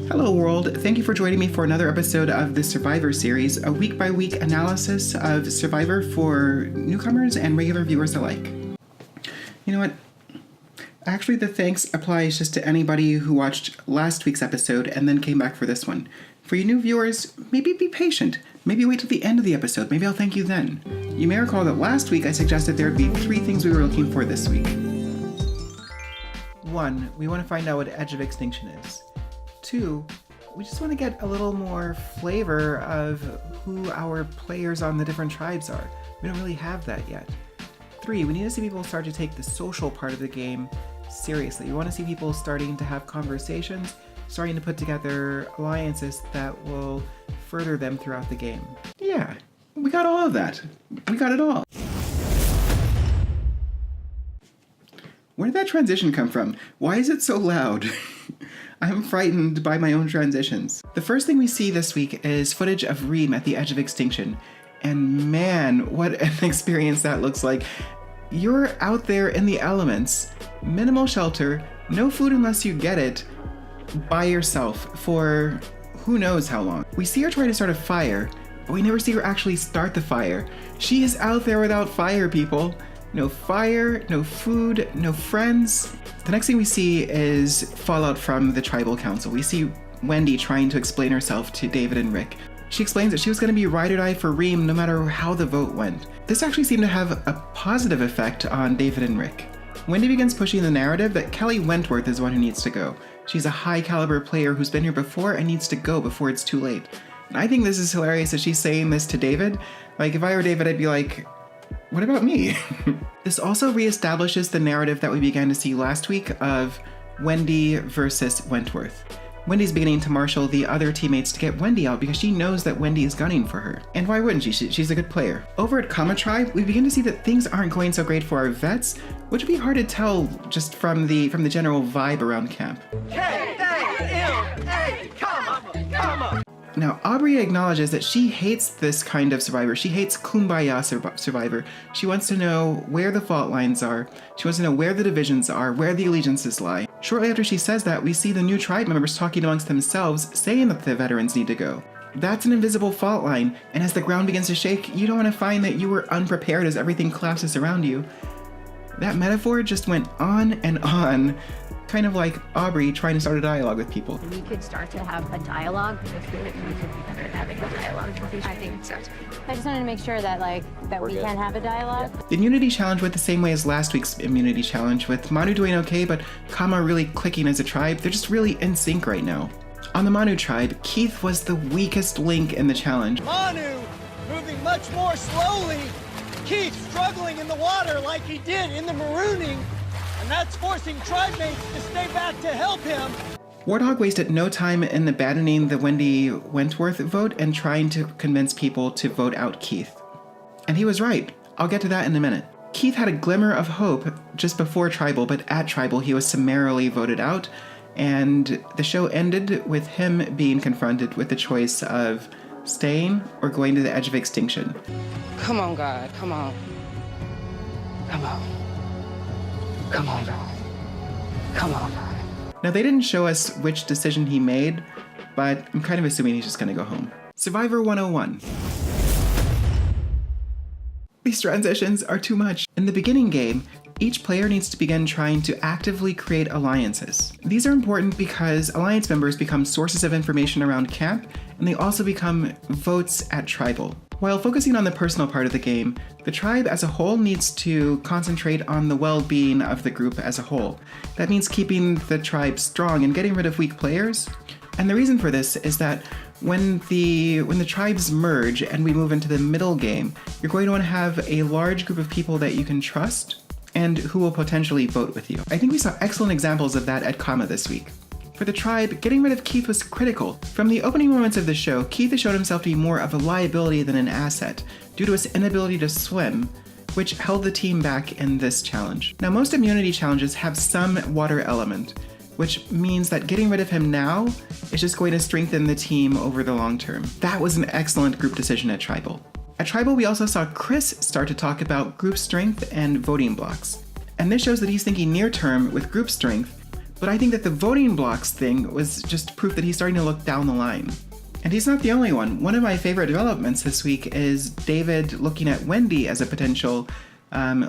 Hello world, thank you for joining me for another episode of the Survivor series, a week-by-week analysis of Survivor for newcomers and regular viewers alike. You know what? Actually, the thanks applies just to anybody who watched last week's episode and then came back for this one. For you new viewers, maybe be patient. Maybe wait till the end of the episode. Maybe I'll thank you then. You may recall that last week I suggested there would be 3 things we were looking for this week. 1, we want to find out what Edge of Extinction is. 2, we just want to get a little more flavor of who our players on the different tribes are. We don't really have that yet. 3, we need to see people start to take the social part of the game seriously. We want to see people starting to have conversations, starting to put together alliances that will further them throughout the game. Yeah, we got all of that. We got it all. Where did that transition come from? Why is it so loud? I'm frightened by my own transitions. The first thing we see this week is footage of Reem at the edge of extinction. And man, what an experience that looks like. You're out there in the elements, minimal shelter, no food unless you get it, by yourself for who knows how long. We see her try to start a fire, but we never see her actually start the fire. She is out there without fire, people. No fire, no food, no friends. The next thing we see is fallout from the tribal council. We see Wendy trying to explain herself to David and Rick. She explains that she was going to be ride or die for Reem no matter how the vote went. This actually seemed to have a positive effect on David and Rick. Wendy begins pushing the narrative that Kelly Wentworth is the one who needs to go. She's a high caliber player who's been here before and needs to go before it's too late. And I think this is hilarious that she's saying this to David. Like, if I were David, I'd be like, what about me? This also reestablishes the narrative that we began to see last week of Wendy versus Wentworth. Wendy's beginning to marshal the other teammates to get Wendy out because she knows that Wendy is gunning for her. And why wouldn't she? She's a good player. Over at Kama Tribe, we begin to see that things aren't going so great for our vets, which would be hard to tell just from the general vibe around camp. Kama. Now, Aubrey acknowledges that she hates this kind of survivor. She hates kumbaya survivor. She wants to know where the fault lines are. She wants to know where the divisions are, where the allegiances lie. Shortly after she says that, we see the new tribe members talking amongst themselves, saying that the veterans need to go. That's an invisible fault line, and as the ground begins to shake, you don't want to find that you were unprepared as everything collapses around you. That metaphor just went on and on. Kind of like Aubrey trying to start a dialogue with people. We could start to have a dialogue. I feel like we could be better at having a dialogue. I think so. I just wanted to make sure that we can have a dialogue. The immunity challenge went the same way as last week's immunity challenge, with Manu doing okay, but Kama really clicking as a tribe. They're just really in sync right now. On the Manu tribe, Keith was the weakest link in the challenge. Manu moving much more slowly. Keith struggling in the water like he did in the marooning. And that's forcing tribe mates to stay back to help him. Warthog wasted no time in abandoning the Wendy Wentworth vote and trying to convince people to vote out Keith. And he was right. I'll get to that in a minute. Keith had a glimmer of hope just before Tribal, but at Tribal he was summarily voted out, and the show ended with him being confronted with the choice of staying or going to the edge of extinction. Come on, God. Come on. Come on. Come on, God. Come on, God. Now, they didn't show us which decision he made, but I'm kind of assuming he's just gonna go home. Survivor 101. These transitions are too much. In the beginning game, each player needs to begin trying to actively create alliances. These are important because alliance members become sources of information around camp, and they also become votes at Tribal. While focusing on the personal part of the game, the tribe as a whole needs to concentrate on the well-being of the group as a whole. That means keeping the tribe strong and getting rid of weak players. And the reason for this is that when the tribes merge and we move into the middle game, you're going to want to have a large group of people that you can trust and who will potentially vote with you. I think we saw excellent examples of that at Kama this week. For the tribe, getting rid of Keith was critical. From the opening moments of the show, Keith has shown himself to be more of a liability than an asset, due to his inability to swim, which held the team back in this challenge. Now, most immunity challenges have some water element, which means that getting rid of him now is just going to strengthen the team over the long term. That was an excellent group decision at Tribal. At Tribal, we also saw Chris start to talk about group strength and voting blocks. And this shows that he's thinking near term with group strength, But I think that the voting blocks thing was just proof that he's starting to look down the line. And he's not the only one. One of my favorite developments this week is David looking at Wendy as a potential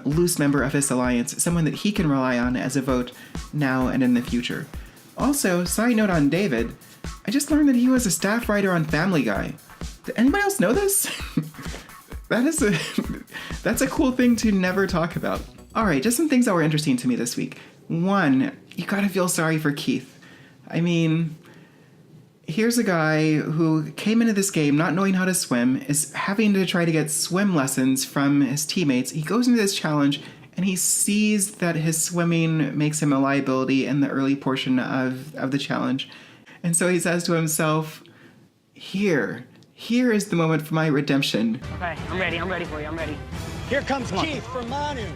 loose member of his alliance, someone that he can rely on as a vote now and in the future. Also, side note on David, I just learned that he was a staff writer on Family Guy. Did anybody else know this? That's a cool thing to never talk about. All right, just some things that were interesting to me this week. One, you gotta feel sorry for Keith. I mean, here's a guy who came into this game not knowing how to swim, is having to try to get swim lessons from his teammates. He goes into this challenge and he sees that his swimming makes him a liability in the early portion of the challenge. And so he says to himself, here is the moment for my redemption. Okay, I'm ready for you, I'm ready. Here comes Keith from Manu.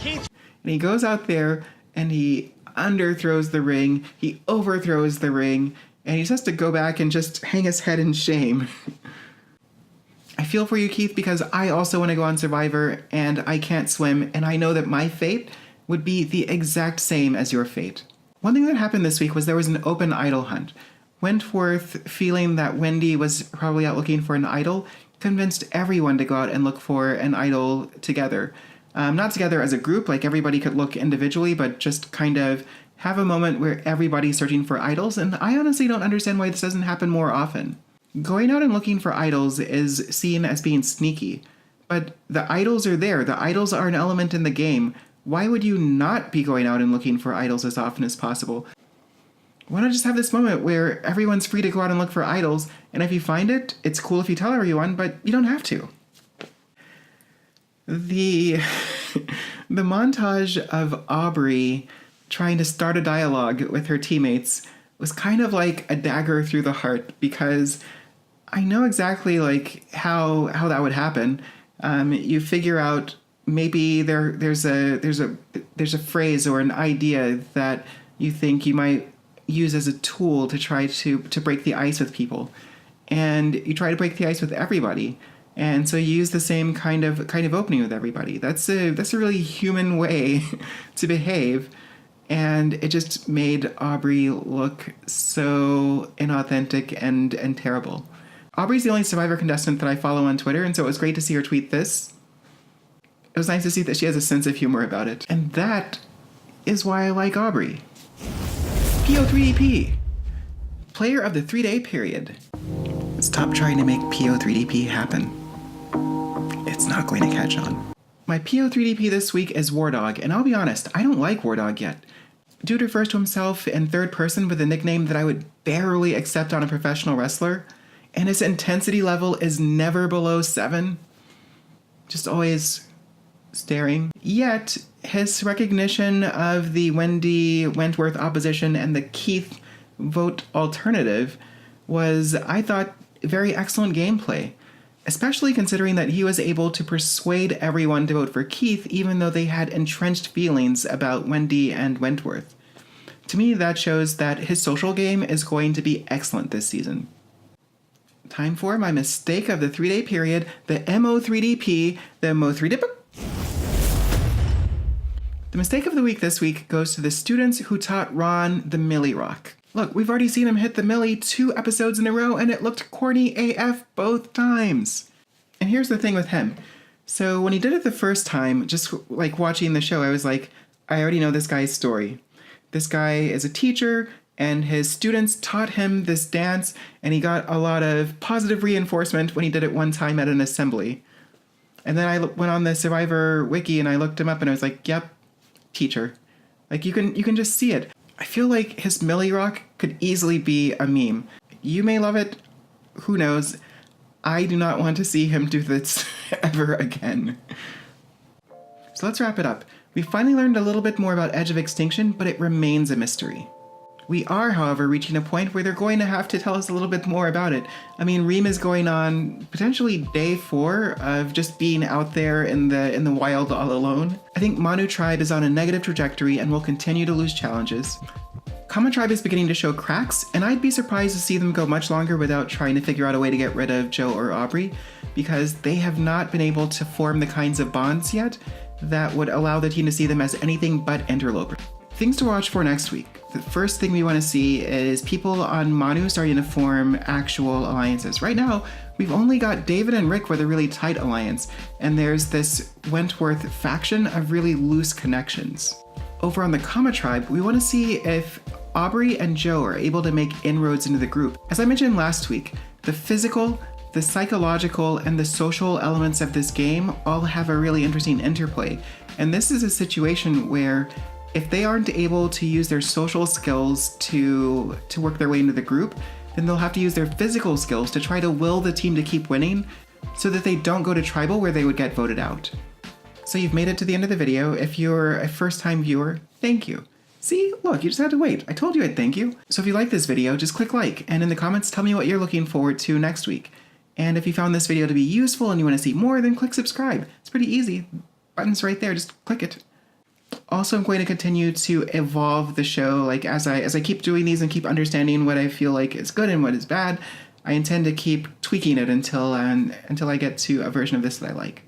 Keith. And he goes out there and he underthrows the ring, he overthrows the ring, and he just has to go back and just hang his head in shame. I feel for you, Keith, because I also want to go on Survivor and I can't swim, and I know that my fate would be the exact same as your fate. One thing that happened this week was there was an open idol hunt. Wentworth, feeling that Wendy was probably out looking for an idol, convinced everyone to go out and look for an idol together. Not together as a group, like everybody could look individually, but just kind of have a moment where everybody's searching for idols, and I honestly don't understand why this doesn't happen more often. Going out and looking for idols is seen as being sneaky, but the idols are there. The idols are an element in the game. Why would you not be going out and looking for idols as often as possible? Why not just have this moment where everyone's free to go out and look for idols, and if you find it, it's cool if you tell everyone, but you don't have to. The montage of Aubrey trying to start a dialogue with her teammates was kind of like a dagger through the heart, because I know exactly like how that would happen. You figure out maybe there's a phrase or an idea that you think you might use as a tool to try to break the ice with people, and you try to break the ice with everybody. And so you use the same kind of opening with everybody. That's a really human way to behave. And it just made Aubrey look so inauthentic and terrible. Aubrey's the only Survivor contestant that I follow on Twitter, and so it was great to see her tweet this. It was nice to see that she has a sense of humor about it. And that is why I like Aubrey. PO3DP. Player of the 3-day period. Stop trying to make PO3DP happen. It's not going to catch on. My PO3DP this week is War Dog, and I'll be honest, I don't like War Dog yet. Dude refers to himself in third person with a nickname that I would barely accept on a professional wrestler, and his intensity level is never below 7. Just always staring. Yet, his recognition of the Wendy Wentworth opposition and the Keith vote alternative was, I thought, very excellent gameplay. Especially considering that he was able to persuade everyone to vote for Keith even though they had entrenched feelings about Wendy and Wentworth. To me, that shows that his social game is going to be excellent this season. Time for my mistake of the 3-day period, the MO3DP, the MO3DP. The mistake of the week this week goes to the students who taught Ron the Millie Rock. Look, we've already seen him hit the Millie 2 episodes in a row, and it looked corny AF both times. And here's the thing with him. So when he did it the first time, just like watching the show, I was like, I already know this guy's story. This guy is a teacher, and his students taught him this dance, and he got a lot of positive reinforcement when he did it one time at an assembly. And then I went on the Survivor wiki, and I looked him up, and I was like, yep, teacher. Like, you can just see it. I feel like his Millie Rock could easily be a meme. You may love it. Who knows? I do not want to see him do this ever again. So let's wrap it up. We finally learned a little bit more about Edge of Extinction, but it remains a mystery. We are, however, reaching a point where they're going to have to tell us a little bit more about it. I mean, Reem is going on potentially day 4 of just being out there in the wild all alone. I think Manu Tribe is on a negative trajectory and will continue to lose challenges. Kama Tribe is beginning to show cracks, and I'd be surprised to see them go much longer without trying to figure out a way to get rid of Joe or Aubrey, because they have not been able to form the kinds of bonds yet that would allow the team to see them as anything but interlopers. Things to watch for next week. The first thing we want to see is people on Manu starting to form actual alliances. Right now, we've only got David and Rick with a really tight alliance, and there's this Wentworth faction of really loose connections. Over on the Kama tribe, we want to see if Aubrey and Joe are able to make inroads into the group. As I mentioned last week, the physical, the psychological, and the social elements of this game all have a really interesting interplay. And this is a situation where if they aren't able to use their social skills to work their way into the group, then they'll have to use their physical skills to try to will the team to keep winning so that they don't go to tribal where they would get voted out. So you've made it to the end of the video. If you're a first-time viewer, thank you. See, look, you just had to wait. I told you I'd thank you. So if you like this video, just click like, and in the comments tell me what you're looking forward to next week. And if you found this video to be useful and you want to see more, then click subscribe. It's pretty easy. Button's right there, just click it. Also, I'm going to continue to evolve the show, like as I keep doing these and keep understanding what I feel like is good and what is bad. I intend to keep tweaking it until I get to a version of this that I like.